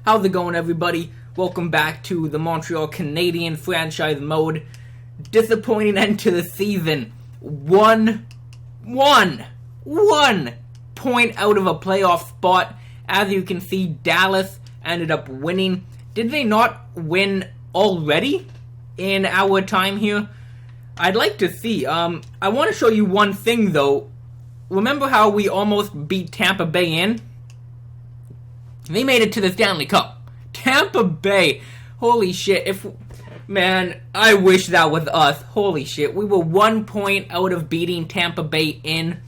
How's it going, everybody? Welcome back to the Montreal Canadiens franchise mode. Disappointing end to the season. One point out of a playoff spot. As you can see, Dallas ended up winning. Did they not win already in our time here? I'd like to see. I want to show you one thing, though. Remember how we almost beat Tampa Bay in? They made it to the Stanley Cup. Tampa Bay. Holy shit. Man, I wish that was us. Holy shit. We were 1 point out of beating Tampa Bay in.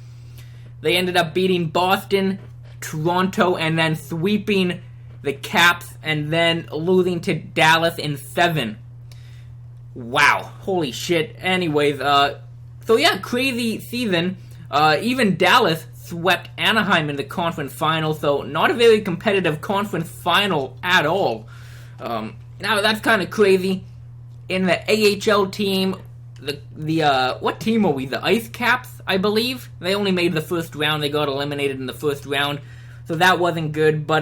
They ended up beating Boston, Toronto, and then sweeping the Caps, and then losing to Dallas in 7. Wow. Holy shit. Anyways, so yeah, crazy season. Even Dallas swept Anaheim in the conference final, so not a very competitive conference final at all. Now that's kind of crazy. In the AHL team, what team are we? The Ice Caps, I believe. They only made the first round. They got eliminated in the first round, so that wasn't good. But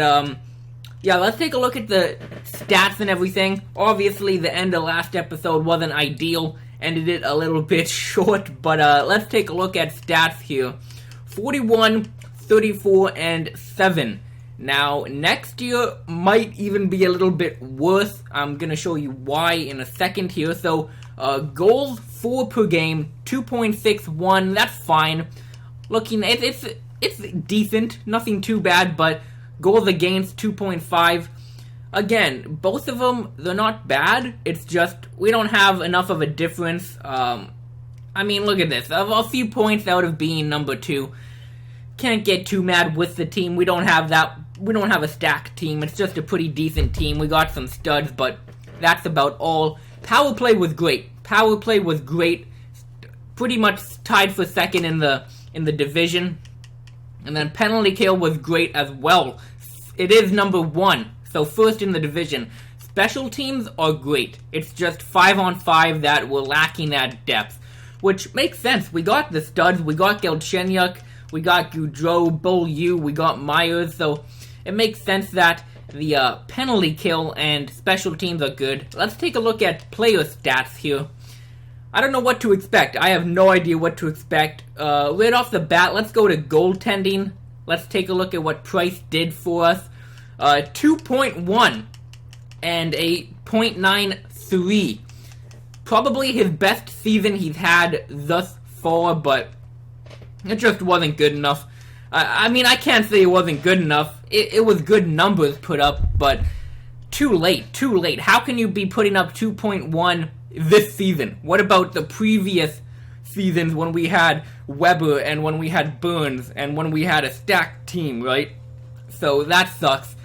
yeah, let's take a look at the stats and everything. Obviously, the end of last episode wasn't ideal. Ended it a little bit short, but let's take a look at stats here. 41, 34, and 7. Now, next year might even be a little bit worse. I'm going to show you why in a second here. So, goals 4 per game, 2.61, that's fine. Looking, it's decent, nothing too bad, but goals against 2.5. Again, both of them, they're not bad. It's just, we don't have enough of a difference. I mean, look at this. A few points out of being number 2. Can't get too mad with the team. We don't have that. We don't have a stacked team. It's just a pretty decent team. We got some studs, but that's about all. Power play was great. Power play was great. Pretty much tied for second in the division. And then penalty kill was great as well. It is number 1. So first in the division. Special teams are great. It's just 5-on-5 that we're lacking that depth. Which makes sense. We got the studs. We got Galchenyuk. We got Gaudreau, Beaulieu. We got Myers. So it makes sense that the penalty kill and special teams are good. Let's take a look at player stats here. I don't know what to expect. I have no idea what to expect. Right off the bat, let's go to goaltending. Let's take a look at what Price did for us. 2.1 and a .93. Probably his best season he's had thus far, but it just wasn't good enough. I mean, I can't say it wasn't good enough. It was good numbers put up, but too late. How can you be putting up 2.1 this season? What about the previous seasons when we had Weber and when we had Burns and when we had a stacked team, right? So that sucks.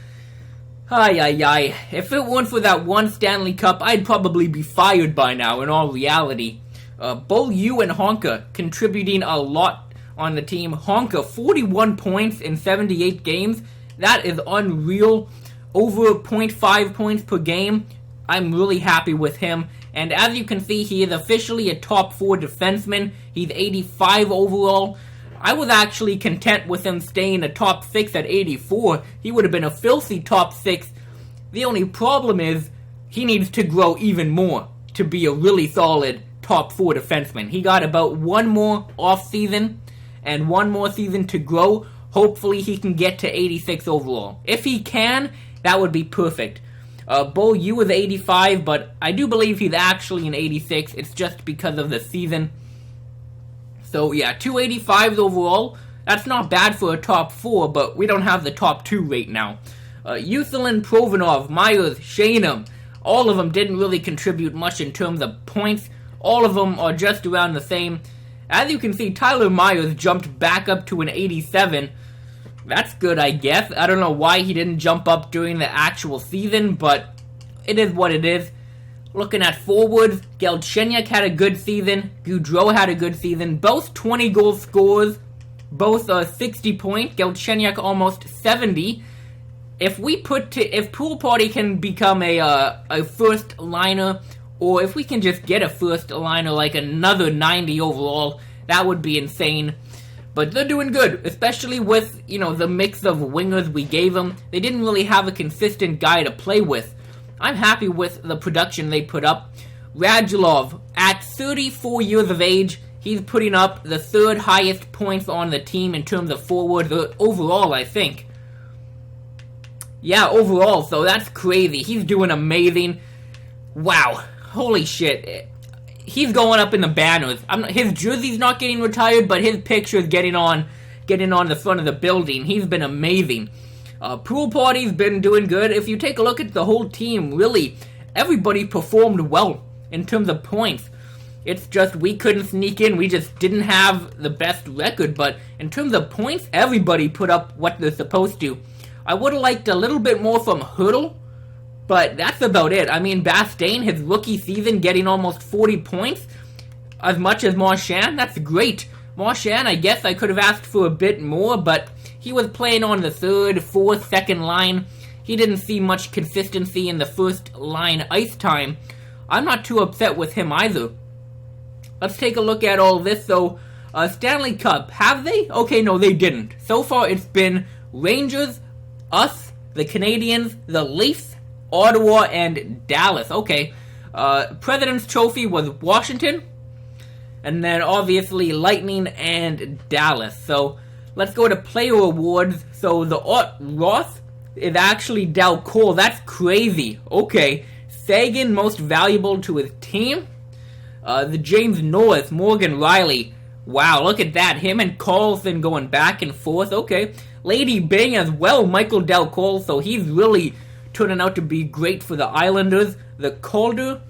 Ay. If it weren't for that one Stanley Cup, I'd probably be fired by now, in all reality. Beaulieu and Honka contributing a lot on the team. Honka, 41 points in 78 games. That is unreal. Over 0.5 points per game. I'm really happy with him. And as you can see, he is officially a top 4 defenseman. He's 85 overall. I was actually content with him staying a top 6 at 84. He would have been a filthy top 6. The only problem is he needs to grow even more to be a really solid top 4 defenseman. He got about one more off season and one more season to grow. Hopefully he can get to 86 overall. If he can, that would be perfect. Beaulieu is 85, but I do believe he's actually an 86. It's just because of the season. So yeah, 285s overall. That's not bad for a top 4, but we don't have the top 2 right now. Yusselin, Provanov, Myers, Shanum, all of them didn't really contribute much in terms of points. All of them are just around the same. As you can see, Tyler Myers jumped back up to an 87. That's good, I guess. I don't know why he didn't jump up during the actual season, but it is what it is. Looking at forwards, Galchenyuk had a good season. Gaudreau had a good season. Both 20-goal scorers. Both 60 points. Galchenyuk almost 70. If Pool Party can become a first liner, or if we can just get a first liner like another 90 overall, that would be insane. But they're doing good, especially with, the mix of wingers we gave them. They didn't really have a consistent guy to play with. I'm happy with the production they put up. Radulov, at 34 years of age, he's putting up the third highest points on the team in terms of forward overall, I think. Yeah, overall, so that's crazy. He's doing amazing. Wow, holy shit. He's going up in the banners. His jersey's not getting retired, but his picture's getting on the front of the building. He's been amazing. Pool Party's been doing good. If you take a look at the whole team, really, everybody performed well in terms of points. It's just we couldn't sneak in. We just didn't have the best record. But in terms of points, everybody put up what they're supposed to. I would have liked a little bit more from Hurdle, but that's about it. I mean, Bastain, his rookie season, getting almost 40 points, as much as Marchand, that's great. Marchand, I guess I could have asked for a bit more, but he was playing on the third, fourth, second line. He didn't see much consistency in the first line ice time. I'm not too upset with him either. Let's take a look at all this, though. Stanley Cup, have they? Okay, no, they didn't. So far, it's been Rangers, us, the Canadiens, the Leafs, Ottawa, and Dallas. Okay. President's Trophy was Washington. And then, obviously, Lightning and Dallas. So, let's go to Player Awards. So, the Ross is actually Dal Cole. That's crazy. Okay. Sagan, most valuable to his team. The James Norris, Morgan Riley. Wow, look at that. Him and Carlson going back and forth. Okay. Lady Bing as well, Michael Dal Cole. So he's really turning out to be great for the Islanders. The Calder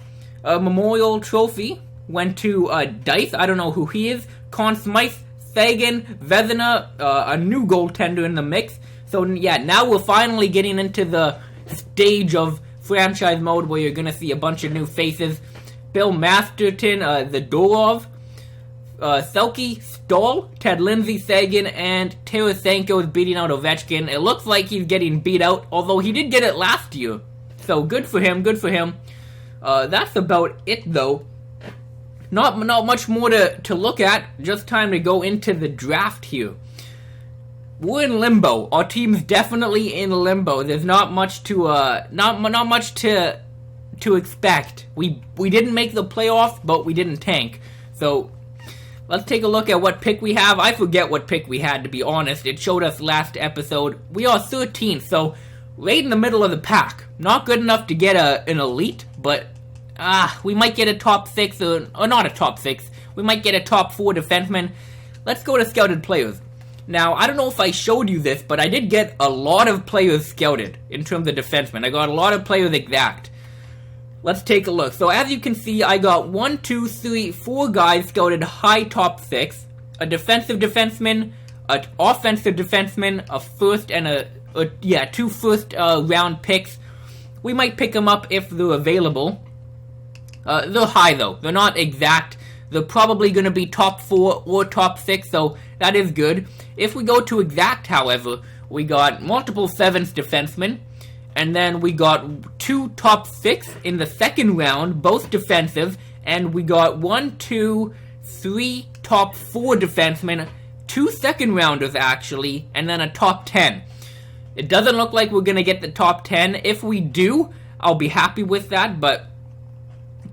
Memorial Trophy went to Dice. I don't know who he is. Conn Smythe, Sagan, Vezina, a new goaltender in the mix. So yeah, now we're finally getting into the stage of franchise mode where you're going to see a bunch of new faces. Bill Masterton, the Dorov, Selke, Stahl, Ted Lindsay, Sagan, and Tarasenko is beating out Ovechkin. It looks like he's getting beat out, although he did get it last year. So good for him, good for him. That's about it, though. Not much more to look at. Just time to go into the draft here. We're in limbo. Our team's definitely in limbo. There's not much to not much to expect. We didn't make the playoffs, but we didn't tank. So let's take a look at what pick we have. I forget what pick we had, to be honest. It showed us last episode. We are 13th, so right in the middle of the pack. Not good enough to get an elite, but we might get a top 6, or not a top 6. We might get a top 4 defenseman. Let's go to scouted players. Now, I don't know if I showed you this, but I did get a lot of players scouted in terms of defensemen. I got a lot of players exact. Let's take a look. So as you can see, I got 1, 2, 3, 4 guys scouted high top 6. A defensive defenseman, an offensive defenseman, a first and two first round picks. We might pick them up if they're available. They're high though. They're not exact. They're probably going to be top 4 or top 6, so that is good. If we go to exact, however, we got multiple 7th defensemen. And then we got 2 top 6 in the second round, both defensive. And we got 1, 2, 3 top 4 defensemen, 2 second rounders actually, and then a top 10. It doesn't look like we're going to get the top 10. If we do, I'll be happy with that. But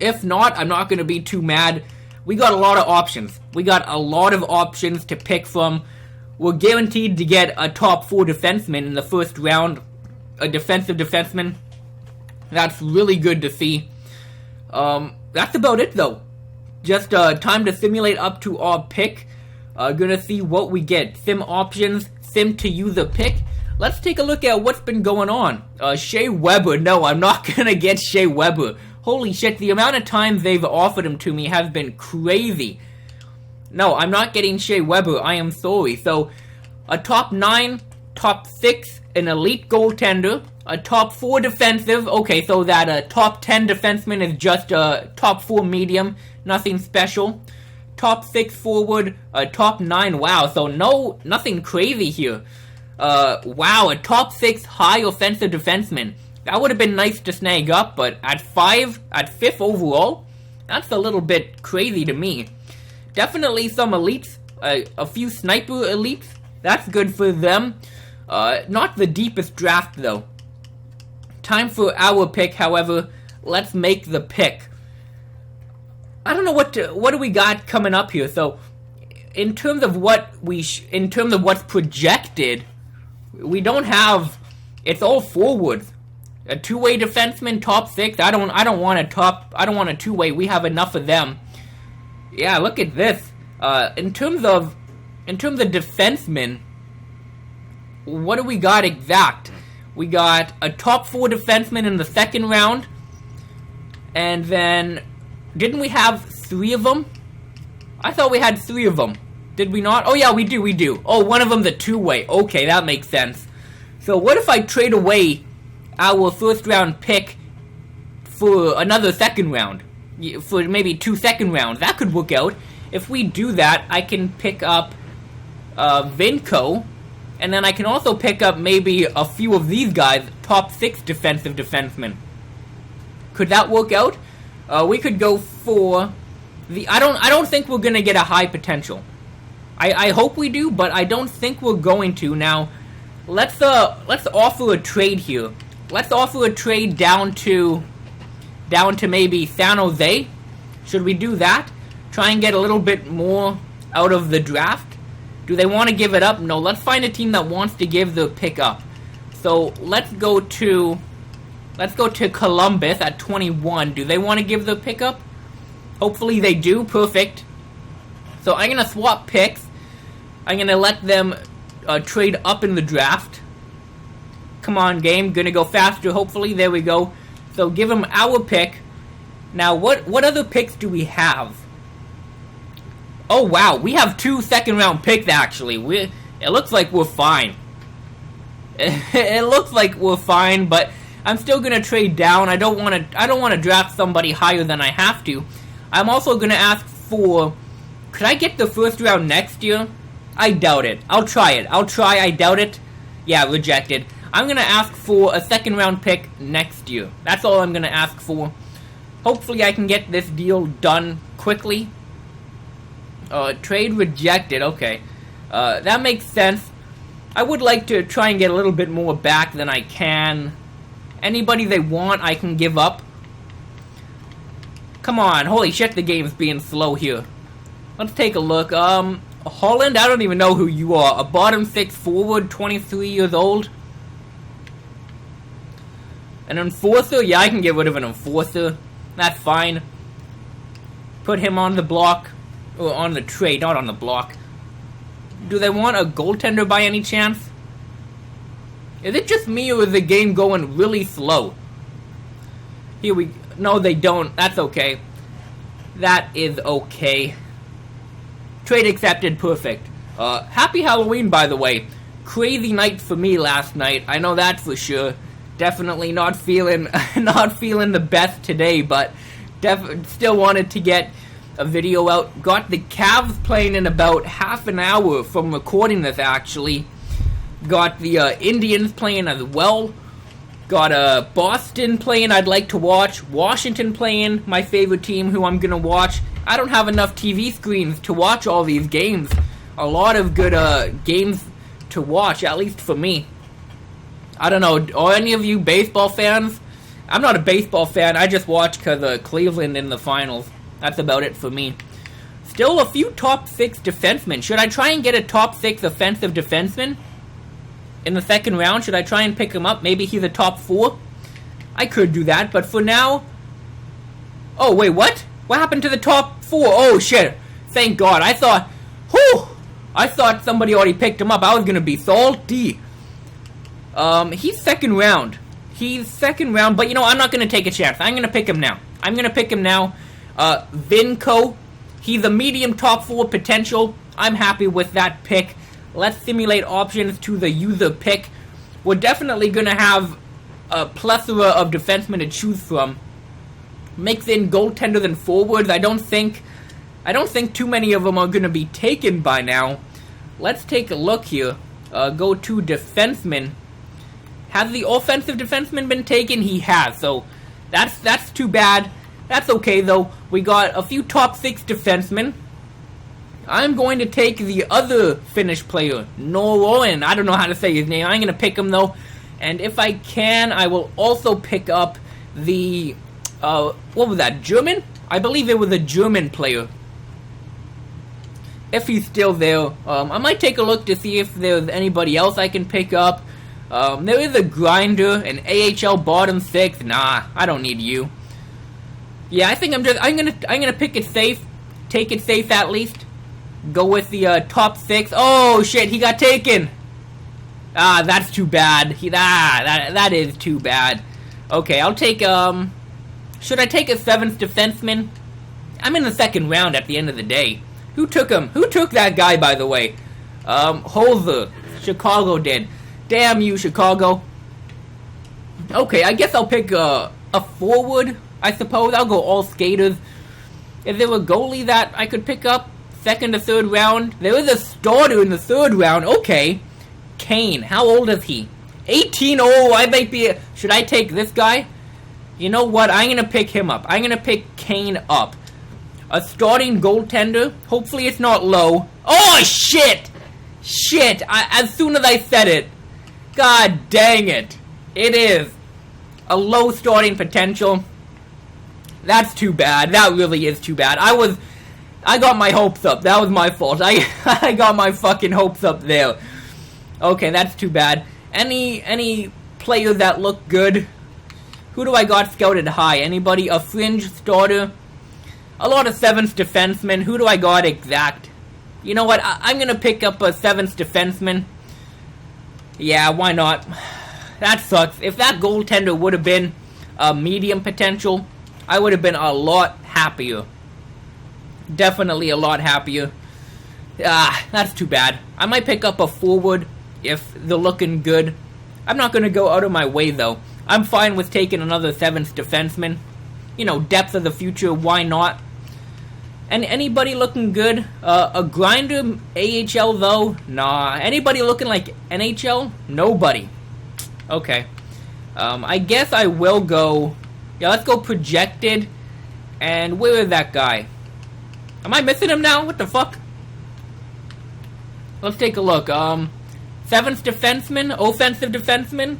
if not, I'm not going to be too mad. We got a lot of options. We got a lot of options to pick from. We're guaranteed to get a top 4 defenseman in the first round. A defensive defenseman. That's really good to see. That's about it, though. Just time to simulate up to our pick. Gonna see what we get. Sim options, sim to use a pick. Let's take a look at what's been going on. Shea Weber. No, I'm not gonna get Shea Weber. Holy shit, the amount of times they've offered him to me has been crazy. No, I'm not getting Shea Weber. I am sorry. So, a top 9, top 6, an elite goaltender, a top 4 defensive. Okay, so that top 10 defenseman is just a top 4 medium, nothing special. Top 6 forward, top 9. Wow, so nothing crazy here. Wow, a top 6 high offensive defenseman. That would have been nice to snag up, but at 5th overall, that's a little bit crazy to me. Definitely some elites a few sniper elites. That's good for them. Not the deepest draft, though. Time for our pick, however. Let's make the pick. I don't know what do we got coming up here. So, in terms of what's projected, we don't have. It's all forwards. A two-way defenseman, top 6. I don't want a two-way. We have enough of them. Yeah, look at this. In terms of defensemen, what do we got exact? We got a top 4 defenseman in the second round, and then didn't we have 3 of them? I thought we had 3 of them. Did we not? Oh yeah, we do. Oh, one of them's a two-way. Okay, that makes sense. So what if I trade away our first round pick for another second round? For maybe 2 second rounds. That could work out. If we do that, I can pick up Vinco, and then I can also pick up maybe a few of these guys, top 6 defensive defensemen. Could that work out? We could go for the. I don't think we're gonna get a high potential. I hope we do, but I don't think we're going to. Now, let's offer a trade here. Let's offer a trade down to maybe San Jose. Should we do that? Try and get a little bit more out of the draft. Do they want to give it up? No, let's find a team that wants to give the pick up. So let's go to Columbus at 21. Do they want to give the pick up? Hopefully they do. Perfect. So I'm going to swap picks. I'm going to let them trade up in the draft. Come on, game. Going to go faster, hopefully. There we go. So give them our pick. Now, what other picks do we have? Oh, wow. We have 2 second-round picks, actually. It looks like we're fine. It looks like we're fine, but I'm still going to trade down. I don't want to draft somebody higher than I have to. I'm also going to ask for... Could I get the first round next year? I doubt it. I'll try it. I doubt it. Yeah, rejected. I'm going to ask for a second-round pick next year. That's all I'm going to ask for. Hopefully I can get this deal done quickly. Trade rejected. Okay. That makes sense. I would like to try and get a little bit more back than I can. Anybody they want, I can give up. Come on. Holy shit, the game's being slow here. Let's take a look. Holland, I don't even know who you are. A bottom 6 forward, 23 years old. An enforcer? Yeah, I can get rid of an enforcer. That's fine. Put him on the block. Or on the trade, not on the block. Do they want a goaltender by any chance? Is it just me or is the game going really slow? Here we... No, they don't. That's okay. That is okay. Trade accepted. Perfect. Happy Halloween, by the way. Crazy night for me last night. I know that for sure. Definitely not feeling the best today, but still wanted to get a video out. Got the Cavs playing in about half an hour from recording this, actually. Got the Indians playing as well. Got Boston playing I'd like to watch. Washington playing, my favorite team who I'm going to watch. I don't have enough TV screens to watch all these games. A lot of good games to watch, at least for me. I don't know, are any of you baseball fans? I'm not a baseball fan, I just watch because of Cleveland in the finals. That's about it for me. Still a few top 6 defensemen. Should I try and get a top 6 offensive defenseman in the second round? Should I try and pick him up? Maybe he's a top 4? I could do that, but for now... Oh, wait, what? What happened to the top 4? Oh, shit. Thank God. I thought... Whew! I thought somebody already picked him up. I was going to be salty. He's second round. But you know, I'm not going to take a chance. I'm going to pick him now. Vinco. He's a medium top 4 potential. I'm happy with that pick. Let's simulate options to the user pick. We're definitely going to have a plethora of defensemen to choose from. Mix in goaltenders and forwards. I don't think too many of them are going to be taken by now. Let's take a look here. Go to defensemen. Has the offensive defenseman been taken? He has, so that's too bad. That's okay, though. We got a few top 6 defensemen. I'm going to take the other Finnish player, Noroinen. I don't know how to say his name. I'm going to pick him, though. And if I can, I will also pick up the, what was that, German? I believe it was a German player. If he's still there. I might take a look to see if there's anybody else I can pick up. There is a grinder, an AHL bottom 6. Nah, I don't need you. Yeah, I think I'm gonna pick it safe. Take it safe at least. Go with the top 6. Oh shit, he got taken. Ah, that's too bad. That is too bad. Okay, I'll take should I take a 7th defenseman? I'm in the 2nd round at the end of the day. Who took him? Who took that guy, by the way? Holzer. Chicago did. Damn you, Chicago. Okay, I guess I'll pick a forward, I suppose. I'll go all skaters. Is there a goalie that I could pick up? 2nd to 3rd round. There is a starter in the 3rd round. Okay. Kane. How old is he? 18. Oh, I might be... Should I take this guy? You know what? I'm going to pick him up. I'm going to pick Kane up. A starting goaltender. Hopefully it's not low. Oh, shit! Shit! As soon as I said it. God dang it. It is. A low starting potential. That's too bad. That really is too bad. I got my hopes up. That was my fault. I got my fucking hopes up there. Okay, that's too bad. Any players that look good? Who do I got scouted high? Anybody? A fringe starter? A lot of 7th defensemen. Who do I got exact? You know what? I'm going to pick up a 7th defenseman. Yeah, why not? That sucks. If that goaltender would have been a medium potential, I would have been a lot happier. Definitely a lot happier. That's too bad. I might pick up a forward if they're looking good. I'm not going to go out of my way, though. I'm fine with taking another 7th defenseman. You know, depth of the future, why not? And anybody looking good? A grinder AHL, though? Nah. Anybody looking like NHL? Nobody. Okay. I guess I will go... Yeah, let's go projected. And where is that guy? Am I missing him now? What the fuck? Let's take a look. 7th defenseman? Offensive defenseman?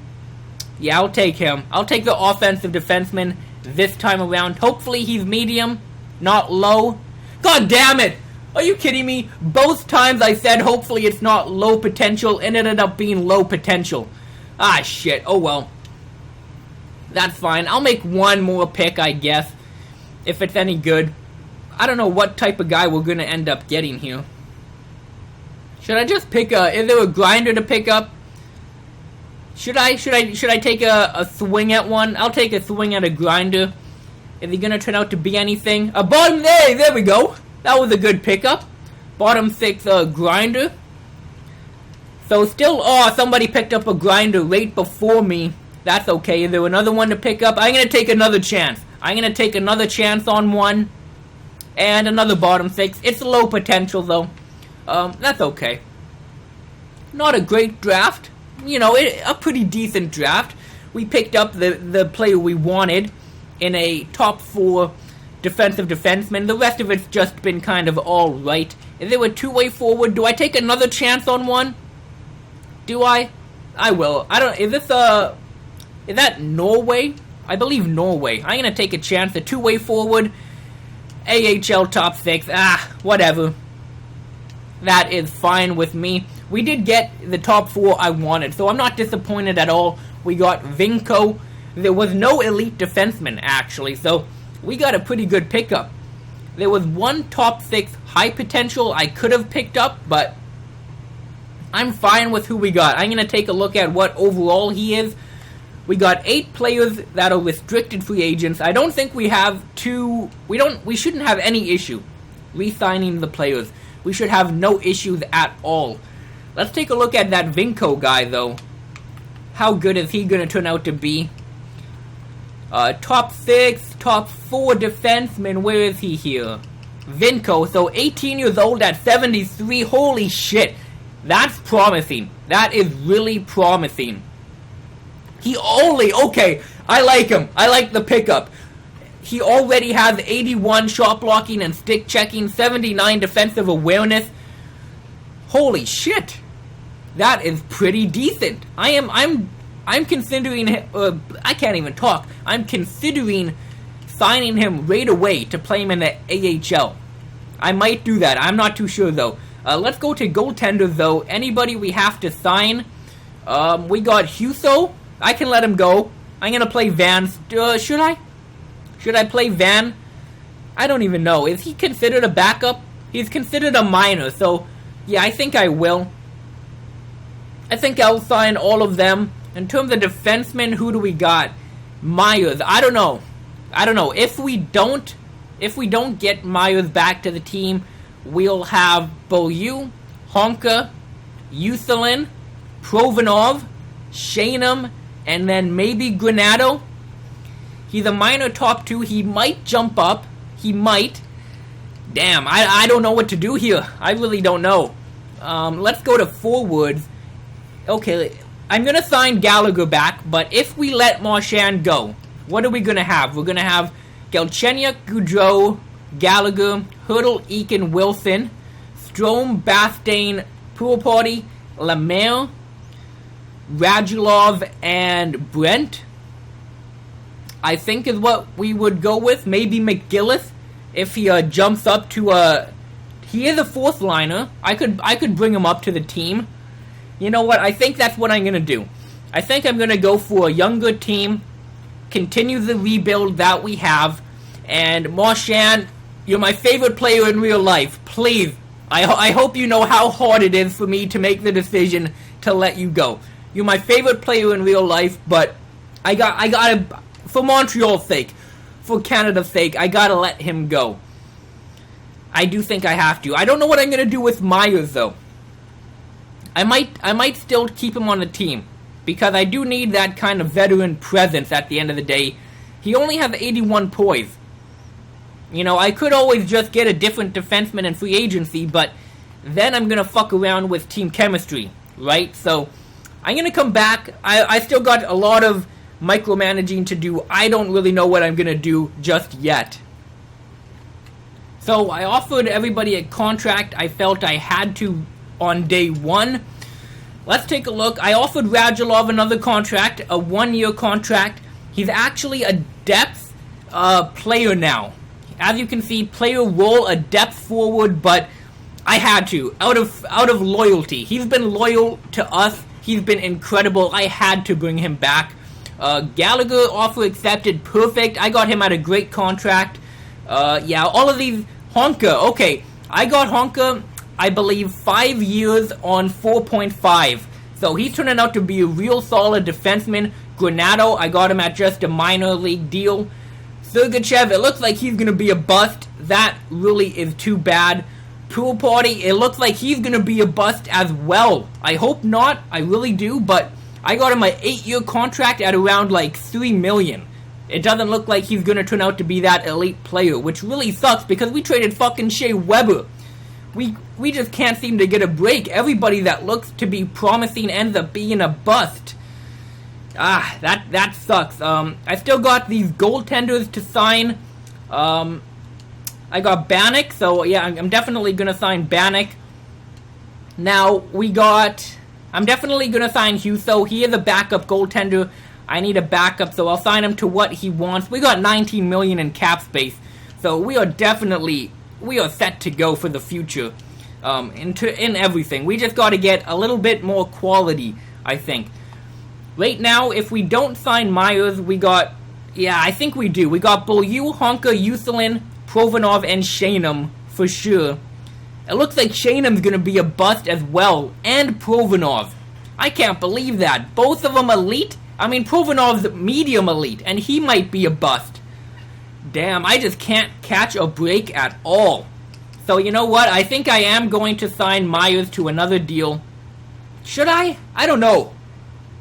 Yeah, I'll take him. I'll take the offensive defenseman this time around. Hopefully he's medium, not low. God damn it! Are you kidding me? Both times I said hopefully it's not low potential, and it ended up being low potential. Ah, shit. Oh, well. That's fine. I'll make one more pick, I guess, if it's any good. I don't know what type of guy we're going to end up getting here. Should I just pick is there a grinder to pick up? Should I take a swing at one? I'll take a swing at a grinder. Is he gonna turn out to be anything? A bottom there we go. That was a good pickup. Bottom 6 grinder. So still, somebody picked up a grinder right before me. That's okay. Is there another one to pick up? I'm gonna take another chance. I'm gonna take another chance on one. And another bottom 6. It's low potential though. That's okay. Not a great draft. You know, a pretty decent draft. We picked up the player we wanted in a top 4 defensive defenseman. The rest of it's just been kind of alright. Is there a 2-way forward? Do I take another chance on one? Do I? I will. I don't... Is that Norway? I believe Norway. I'm gonna take a chance. A 2-way forward. AHL top 6. Whatever. That is fine with me. We did get the top 4 I wanted, so I'm not disappointed at all. We got Vinko. There was no elite defenseman, actually, so we got a pretty good pickup. There was one top 6 high potential I could have picked up, but I'm fine with who we got. I'm going to take a look at what overall he is. We got 8 players that are restricted free agents. I don't think we have we shouldn't have any issue re-signing the players. We should have no issues at all. Let's take a look at that Vinko guy, though. How good is he going to turn out to be? Top 6, top 4 defenseman. Where is he here? Vinko. So 18 years old at 73. Holy shit. That's promising. That is really promising. Okay, I like him. I like the pickup. he already has 81 shot blocking and stick checking, 79 defensive awareness. Holy shit. That is pretty decent. I'm considering, I can't even talk. I'm considering signing him right away to play him in the AHL. I might do that. I'm not too sure, though. Let's go to goaltenders, though. Anybody we have to sign? We got Huso. I can let him go. I'm going to play Van. Should I? Should I play Van? I don't even know. Is he considered a backup? He's considered a minor, so yeah, I think I will. I think I'll sign all of them. In terms of defensemen, who do we got? Myers. I don't know. If we don't get Myers back to the team, we'll have Beaulieu, Honka, Uselin, Provanov, Shanum, and then maybe Granato. He's a minor top 2. He might jump up. He might. Damn, I don't know what to do here. I really don't know. Let's go to forwards. Okay, I'm going to sign Gallagher back, but if we let Marchand go, what are we going to have? We're going to have Galchenyuk, Goudreau, Gallagher, Hurdle, Eakin, Wilson, Strome, Bastain, Purparty, Lemaire, Radulov, and Brent, I think is what we would go with. Maybe McGillis, if he jumps up to he is a fourth liner. I could bring him up to the team. You know what? I think that's what I'm going to do. I think I'm going to go for a younger team, continue the rebuild that we have, and Marchand, you're my favorite player in real life. Please, I hope you know how hard it is for me to make the decision to let you go. You're my favorite player in real life, but I gotta, for Montreal's sake, for Canada's sake, I gotta let him go. I do think I have to. I don't know what I'm gonna do with Myers, though. I might still keep him on the team, because I do need that kind of veteran presence at the end of the day. He only has 81 poise. You know, I could always just get a different defenseman in free agency, but then I'm going to fuck around with team chemistry, right? So, I'm going to come back. I still got a lot of micromanaging to do. I don't really know what I'm going to do just yet. So, I offered everybody a contract I felt I had to on day one. Let's take a look. I offered Radulov another contract, a 1-year contract. He's actually a depth player now. As you can see, player role, a depth forward, but I had to, out of loyalty. He's been loyal to us. He's been incredible. I had to bring him back. Gallagher offer accepted, perfect. I got him at a great contract. Yeah, all of these. Honka, okay. I got Honka, I believe, 5 years on 4.5. So he's turning out to be a real solid defenseman. Granato, I got him at just a minor league deal. Sergachev, it looks like he's going to be a bust. That really is too bad. Purparty, it looks like he's going to be a bust as well. I hope not. I really do. But I got him an 8-year contract at around like $3 million. It doesn't look like he's going to turn out to be that elite player, which really sucks because we traded fucking Shea Weber. We just can't seem to get a break. Everybody that looks to be promising ends up being a bust. That sucks. I still got these goaltenders to sign. I got Bannock, so yeah, I'm definitely gonna sign Bannock. Now, I'm definitely gonna sign Huso. He is a backup goaltender. I need a backup, so I'll sign him to what he wants. We got $19 million in cap space, so we are set to go for the future. In everything. We just gotta get a little bit more quality, I think. Right now, if we don't sign Myers, I think we do. We got Beaulieu, Honka, Uselin, Provanov, and Shanum, for sure. It looks like Shanum's gonna be a bust as well, and Provanov. I can't believe that. Both of them elite? I mean, Provanov's medium elite, and he might be a bust. Damn, I just can't catch a break at all. So, you know what? I think I am going to sign Myers to another deal. Should I? I don't know.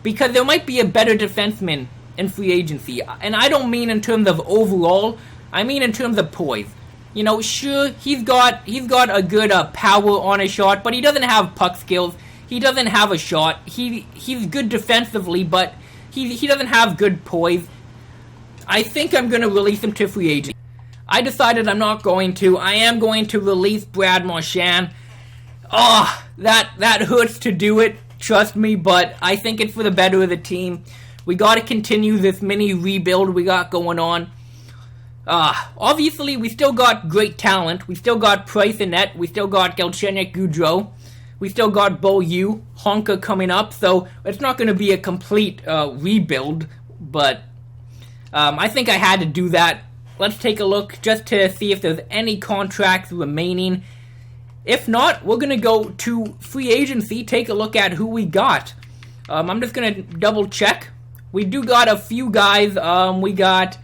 Because there might be a better defenseman in free agency. And I don't mean in terms of overall. I mean in terms of poise. You know, sure, he's got a good power on his shot, but he doesn't have puck skills. He doesn't have a shot. He's good defensively, but he doesn't have good poise. I think I'm going to release him to free agency. I decided I'm not going to. I am going to release Brad Marchand. Oh, that hurts to do it, trust me, but I think it's for the better of the team. We got to continue this mini rebuild we got going on. Obviously, we still got great talent. We still got Price and Net. We still got Galchenyuk, Goudreau. We still got Beaulieu, Honka coming up, so it's not going to be a complete rebuild, but I think I had to do that. Let's take a look just to see if there's any contracts remaining. If not, we're going to go to free agency, take a look at who we got. I'm just going to double check. We do got a few guys. We got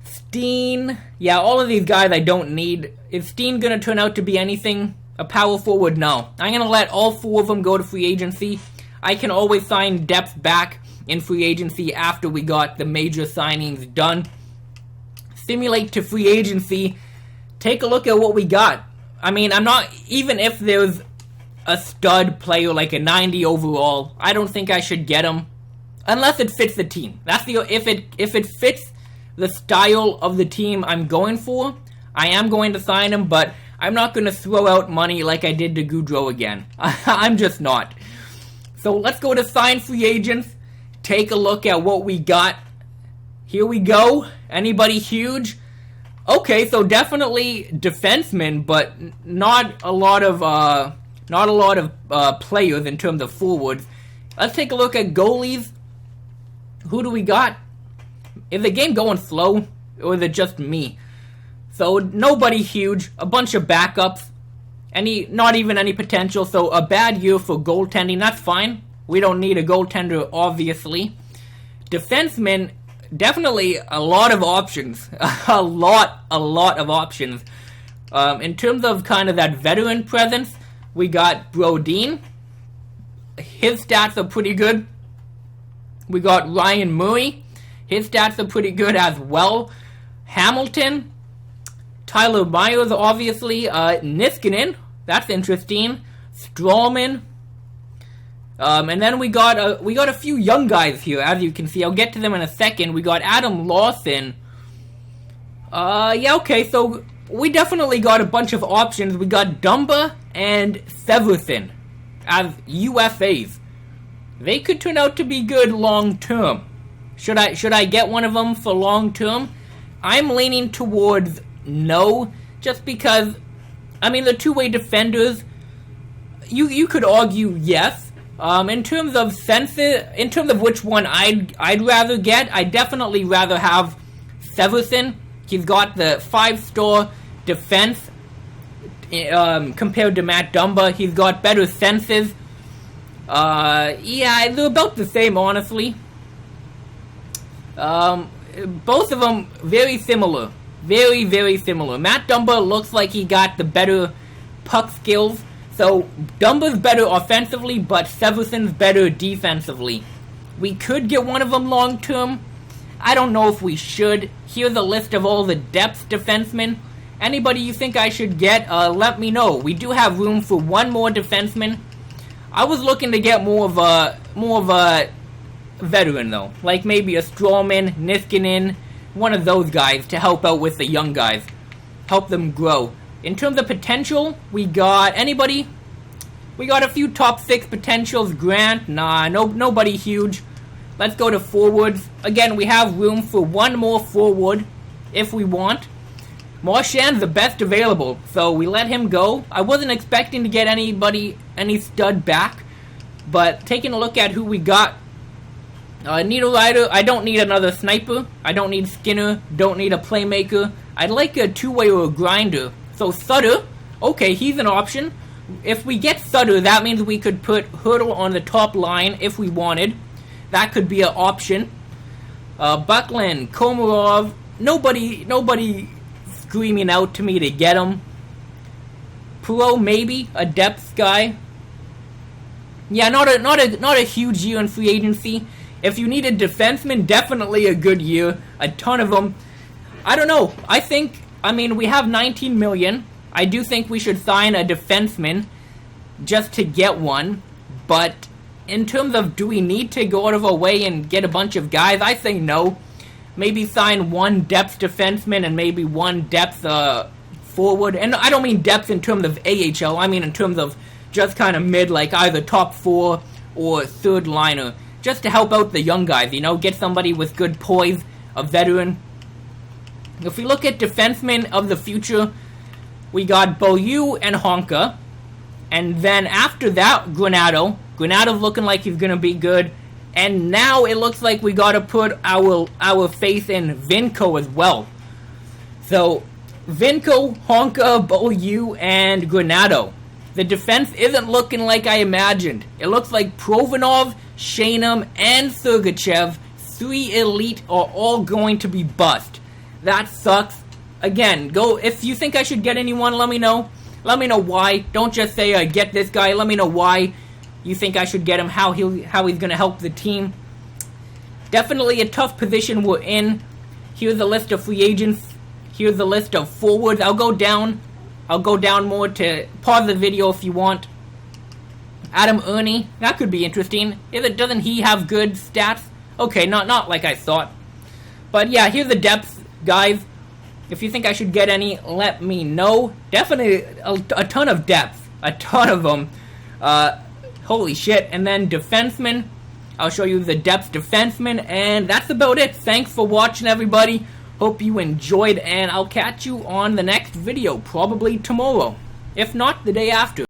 Steen. Yeah, all of these guys I don't need. Is Steen going to turn out to be anything? A power forward? No. I'm going to let all 4 of them go to free agency. I can always sign depth back in free agency after we got the major signings done. Simulate to free agency. Take a look at what we got. I mean, I'm not, even if there's a stud player like a 90 overall, I don't think I should get him unless it fits the team. That's the if it fits the style of the team I'm going for, I am going to sign him, but I'm not going to throw out money like I did to Goudreau again. I'm just not. So let's go to sign free agents. Take a look at what we got. Here we go. Anybody huge? Okay, so definitely defensemen, but not a lot of players in terms of forwards. Let's take a look at goalies. Who do we got? Is the game going slow, or is it just me? So nobody huge. A bunch of backups. Not even any potential. So a bad year for goaltending. That's fine. We don't need a goaltender, obviously. Defensemen. Definitely a lot of options. a lot of options. In terms of kind of that veteran presence, we got Brodin. His stats are pretty good. We got Ryan Murray. His stats are pretty good as well. Hamilton. Tyler Myers, obviously. Niskanen. That's interesting. Strawman. And then we got a few young guys here, as you can see. I'll get to them in a second. We got Adam Lawson. Yeah, okay, so we definitely got a bunch of options. We got Dumba and Severson as UFAs. They could turn out to be good long term. Should I get one of them for long term? I'm leaning towards no, just because, I mean, the two-way defenders, you could argue yes. In terms of which one I'd rather get, I'd definitely rather have Severson. He's got the 5-star defense compared to Matt Dumba. He's got better senses. Yeah, they're about the same, honestly. Both of them very similar. Very, very similar. Matt Dumba looks like he got the better puck skills. So, Dumba's better offensively, but Severson's better defensively. We could get one of them long-term. I don't know if we should. Here's a list of all the depth defensemen. Anybody you think I should get, let me know. We do have room for one more defenseman. I was looking to get more of a veteran, though. Like maybe a Strawman, Niskanen, one of those guys to help out with the young guys. Help them grow. In terms of potential, we got anybody? We got a few top 6 potentials. Grant? Nah, nobody huge. Let's go to forwards. Again, we have room for one more forward if we want. Marchand's the best available, so we let him go. I wasn't expecting to get any stud back, but taking a look at who we got. Needle Rider, I don't need another sniper. I don't need Skinner. Don't need a playmaker. I'd like a two-way or a grinder. So Sutter, okay, he's an option. If we get Sutter, that means we could put Hurdle on the top line if we wanted. That could be an option. Buckland, Komarov, nobody screaming out to me to get him. Perot, maybe a depth guy. Yeah, not a huge year in free agency. If you need a defenseman, definitely a good year. A ton of them. I don't know. I mean, we have $19 million. I do think we should sign a defenseman just to get one. But in terms of do we need to go out of our way and get a bunch of guys, I say no. maybe sign one depth defenseman and maybe one depth forward. And I don't mean depth in terms of AHL. I mean in terms of just kind of mid, like either top 4 or third liner, just to help out the young guys, you know, get somebody with good poise, a veteran. If we look at defensemen of the future, we got Beaulieu and Honka. And then after that, Granato. Granato's looking like he's going to be good. And now it looks like we got to put our faith in Vinco as well. So, Vinco, Honka, Beaulieu, and Granato. The defense isn't looking like I imagined. It looks like Provanov, Shanum, and Sergachev, 3 elite, are all going to be bust. That sucks. Again, go if you think I should get anyone, let me know. Let me know why. Don't just say, get this guy. Let me know why you think I should get him, how he's going to help the team. Definitely a tough position we're in. Here's a list of free agents. Here's a list of forwards. I'll go down more to pause the video if you want. Adam Ernie, that could be interesting. Doesn't he have good stats? Okay, not like I thought. But yeah, here's the depth, guys. If you think I should get any, let me know. Definitely a ton of depth. A ton of them. Holy shit. And then defensemen. I'll show you the depth defensemen. And that's about it. Thanks for watching, everybody. Hope you enjoyed. And I'll catch you on the next video. Probably tomorrow. If not, the day after.